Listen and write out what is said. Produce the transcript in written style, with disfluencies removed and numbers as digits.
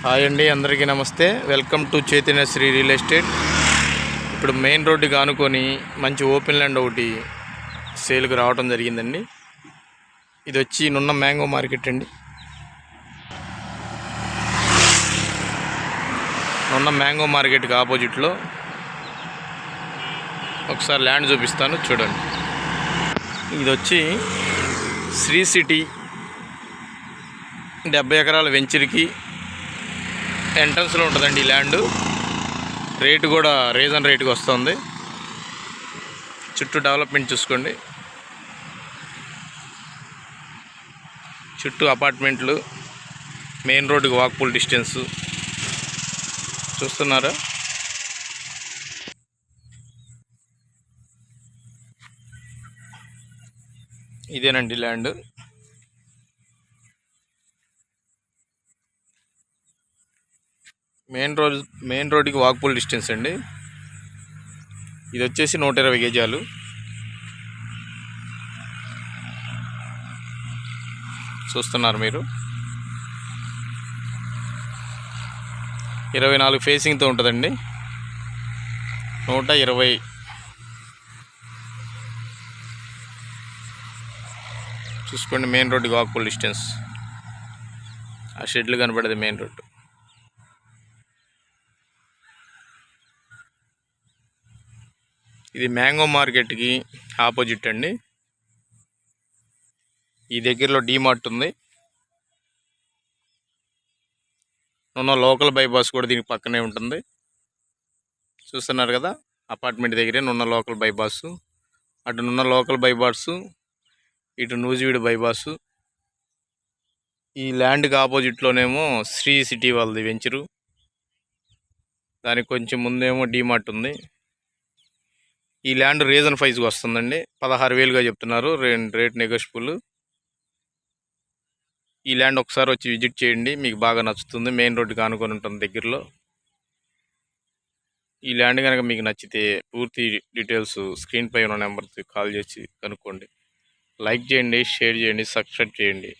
Hi అండి, అందరికీ నమస్తే. Welcome to Chaitanya Sri real estate. ఇప్పుడు మెయిన్ రోడ్డుకి ఆనుకొని మంచి ఓపెన్ ల్యాండ్ ఒకటి సేల్కి రావడం జరిగిందండి. ఇది వచ్చి నున్న మ్యాంగో మార్కెట్ అండి. నున్న మ్యాంగో మార్కెట్కి ఆపోజిట్లో ఒకసారి ల్యాండ్ చూపిస్తాను, చూడండి. ఇది వచ్చి శ్రీ సిటీ 70 ఎకరాల వెంచర్కి ఎంట్రన్స్లో ఉంటుందండి ఈ ల్యాండ్. రేటు కూడా రీజన్ రేటుకి వస్తుంది. చుట్టూ డెవలప్మెంట్ చూసుకోండి, చుట్టూ అపార్ట్మెంట్లు, మెయిన్ రోడ్డుకి వాక్బుల్ డిస్టెన్స్ చూస్తున్నారా. ఇదేనండి ల్యాండ్. మెయిన్ రోడ్డుకి వాక్బుల్ డిస్టెన్స్ అండి. ఇది వచ్చేసి 120 గజాలు. చూస్తున్నారు మీరు. 24 ఫేసింగ్తో ఉంటుందండి. 120. చూసుకోండి, మెయిన్ రోడ్డుకి వాక్బుల్ డిస్టెన్స్. ఆ షెడ్లు కనపడేది మెయిన్ రోడ్డు. ఇది మ్యాంగో మార్కెట్కి ఆపోజిట్ అండి. ఈ దగ్గరలో డీమార్ట్ ఉంది. నున్న లోకల్ బైపాస్ కూడా దీనికి పక్కనే ఉంటుంది. చూస్తున్నారు కదా, అపార్ట్మెంట్ దగ్గరే నున్న లోకల్ బైపాస్. అటు నున్న లోకల్ బైపాస్, ఇటు నూజివీడు బైపాస్. ఈ ల్యాండ్కి ఆపోజిట్లోనేమో శ్రీ సిటీ వాళ్ళది వెంచరు. దానికి కొంచెం ముందేమో డీమార్ట్ ఉంది. ఈ ల్యాండ్ రీజన్ ప్రైజ్కి వస్తుందండి. 16,000గా చెప్తున్నారు. Rate negotiable. ఈ ల్యాండ్ ఒకసారి వచ్చి విజిట్ చేయండి, మీకు బాగా నచ్చుతుంది. మెయిన్ రోడ్డుకి ఆనుకొని ఉంటుంది దగ్గరలో. ఈ ల్యాండ్ కనుక మీకు నచ్చితే పూర్తి డీటెయిల్స్ స్క్రీన్ పై ఉన్న నెంబర్కి కాల్ చేసి కనుక్కోండి. లైక్ చేయండి, షేర్ చేయండి, సబ్స్క్రైబ్ చేయండి.